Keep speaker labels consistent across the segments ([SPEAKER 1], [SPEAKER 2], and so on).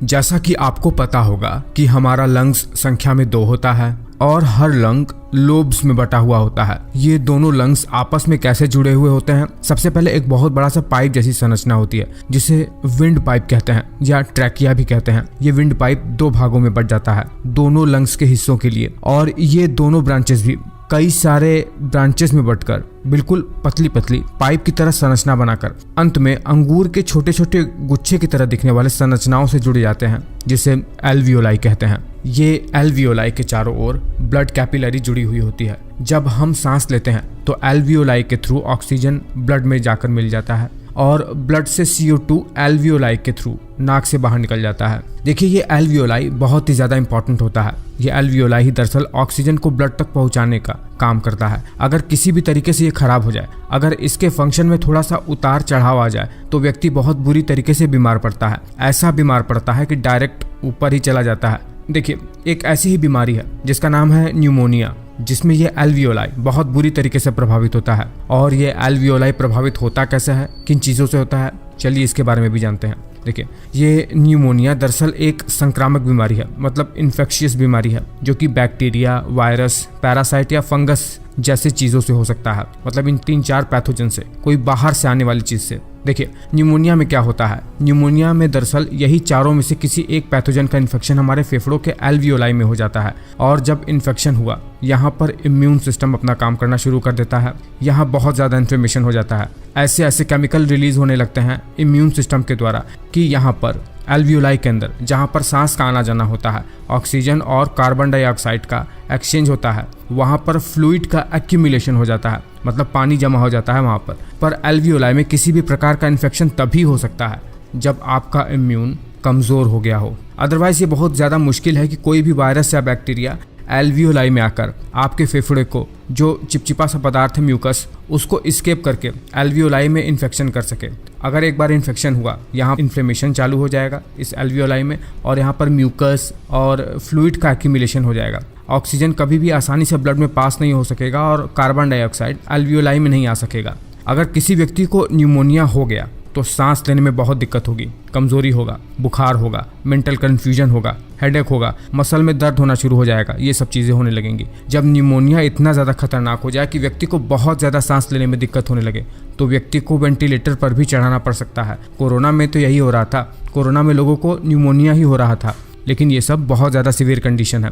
[SPEAKER 1] जैसा कि आपको पता होगा कि हमारा लंग्स संख्या में 2 होता है और हर लंग लोब्स में बटा हुआ होता है। ये दोनों लंग्स आपस में कैसे जुड़े हुए होते हैं? सबसे पहले एक बहुत बड़ा सा पाइप जैसी संरचना होती है जिसे विंड पाइप कहते हैं या ट्रैकिया भी कहते हैं। ये विंड पाइप 2 भागों में बट जाता है दोनों लंग्स के हिस्सों के लिए, और ये दोनों ब्रांचेस भी कई सारे ब्रांचेस में बटकर बिल्कुल पतली पतली पाइप की तरह संरचना बनाकर अंत में अंगूर के छोटे छोटे गुच्छे की तरह दिखने वाले संरचनाओं से जुड़े जाते हैं जिसे एल्वियोलाई कहते हैं। ये एल्वियोलाई के चारों ओर ब्लड कैपिलरी जुड़ी हुई होती है। जब हम सांस लेते हैं तो एल्वियोलाई के थ्रू ऑक्सीजन ब्लड में जाकर मिल जाता है और ब्लड से CO2 एल्वियोलाई के थ्रू नाक से बाहर निकल जाता है। देखिए, ये एल्वियोलाई बहुत ही ज़्यादा इंपॉर्टेंट होता है। ये एल्वियोलाई ही दरअसल ऑक्सीजन को ब्लड तक पहुंचाने का काम करता है। अगर किसी भी तरीके से ये खराब हो जाए, अगर इसके फंक्शन में थोड़ा सा उतार चढ़ाव आ जाए तो व्यक्ति बहुत बुरी तरीके से बीमार पड़ता है। ऐसा बीमार पड़ता है कि डायरेक्ट ऊपर ही चला जाता है। देखिए, एक ऐसी ही बीमारी है जिसका नाम है न्यूमोनिया, जिसमें ये एल्वियोलाई बहुत बुरी तरीके से प्रभावित होता है। और ये एल्वियोलाई प्रभावित होता कैसे है, किन चीज़ों से होता है, चलिए इसके बारे में भी जानते हैं। देखिए, ये न्यूमोनिया दरअसल एक संक्रामक बीमारी है, मतलब इन्फेक्शियस बीमारी है, जो कि बैक्टीरिया, वायरस, पैरासाइट या फंगस जैसे चीज़ों से हो सकता है। मतलब इन 3-4 पैथोजन से, कोई बाहर से आने वाली चीज़ से। देखिए, न्यूमोनिया में क्या होता है? न्यूमोनिया में दरअसल यही चारों में से किसी एक पैथोजन का इन्फेक्शन हमारे फेफड़ों के एल्वियोलाई में हो जाता है, और जब इन्फेक्शन हुआ यहाँ पर इम्यून सिस्टम अपना काम करना शुरू कर देता है। यहाँ बहुत ज़्यादा इन्फ्लेमेशन हो जाता है। ऐसे ऐसे केमिकल रिलीज होने लगते हैं इम्यून सिस्टम के द्वारा कि यहाँ पर एल्वियोलाई के अंदर, जहाँ पर सांस का आना जाना होता है, ऑक्सीजन और कार्बन डाइऑक्साइड का एक्सचेंज होता है, वहाँ पर फ्लूइड का एक्यूमुलेशन हो जाता है, मतलब पानी जमा हो जाता है वहाँ पर एल्वियोलाई में किसी भी प्रकार का इन्फेक्शन तभी हो सकता है जब आपका इम्यून कमज़ोर हो गया हो। अदरवाइज ये बहुत ज़्यादा मुश्किल है कि कोई भी वायरस या बैक्टीरिया एल्वियोलाई में आकर आपके फेफड़े को, जो चिपचिपा सा पदार्थ है म्यूकस, उसको इस्केप करके एल्वियोलाई में इन्फेक्शन कर सके। अगर एक बार इन्फेक्शन हुआ, यहाँ इन्फ्लेमेशन चालू हो जाएगा इस एल्वियोलाई में, और यहाँ पर म्यूकस और फ्लूइड का एक्यूमुलेशन हो जाएगा। ऑक्सीजन कभी भी आसानी से ब्लड में पास नहीं हो सकेगा और कार्बन डाइऑक्साइड एल्वियोलाई में नहीं आ सकेगा। अगर किसी व्यक्ति को न्यूमोनिया हो गया तो सांस लेने में बहुत दिक्कत होगी, कमजोरी होगा, बुखार होगा, मेंटल कन्फ्यूजन होगा, हेडेक होगा, मसल में दर्द होना शुरू हो जाएगा। ये सब चीज़ें होने लगेंगी। जब न्यूमोनिया इतना ज़्यादा खतरनाक हो जाए कि व्यक्ति को बहुत ज़्यादा सांस लेने में दिक्कत होने लगे तो व्यक्ति को वेंटिलेटर पर भी चढ़ाना पड़ सकता है। कोरोना में तो यही हो रहा था। कोरोना में लोगों को न्यूमोनिया ही हो रहा था, लेकिन ये सब बहुत ज़्यादा सीवियर कंडीशन है।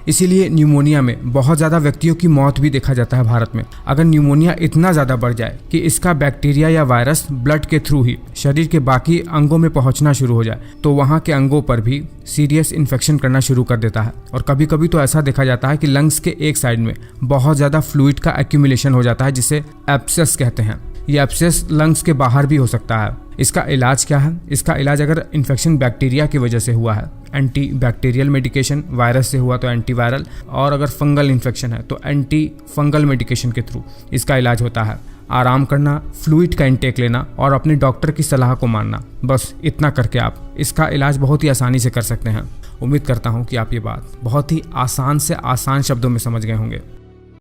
[SPEAKER 1] इसीलिए न्यूमोनिया में बहुत ज़्यादा व्यक्तियों की मौत भी देखा जाता है भारत में। अगर न्यूमोनिया इतना ज़्यादा बढ़ जाए कि इसका बैक्टीरिया या वायरस ब्लड के थ्रू ही शरीर के बाकी अंगों में पहुंचना शुरू हो जाए तो वहाँ के अंगों पर भी सीरियस इन्फेक्शन करना शुरू कर देता है। और कभी कभी तो ऐसा देखा जाता है कि लंग्स के एक साइड में बहुत ज़्यादा फ्लूइड का एक्यूमुलेशन हो जाता है, जिसे एब्सेस कहते हैं। ये एब्सेस लंग्स के बाहर भी हो सकता है। इसका इलाज क्या है? इसका इलाज, अगर इन्फेक्शन बैक्टीरिया की वजह से हुआ है, एंटी बैक्टीरियल मेडिकेशन, वायरस से हुआ तो एंटीवायरल, और अगर फंगल इन्फेक्शन है तो एंटी फंगल मेडिकेशन के थ्रू इसका इलाज होता है। आराम करना, फ्लूइड का इंटेक लेना और अपने डॉक्टर की सलाह को मानना, बस इतना करके आप इसका इलाज बहुत ही आसानी से कर सकते हैं। उम्मीद करता हूँ कि आप ये बात बहुत ही आसान से आसान शब्दों में समझ गए होंगे।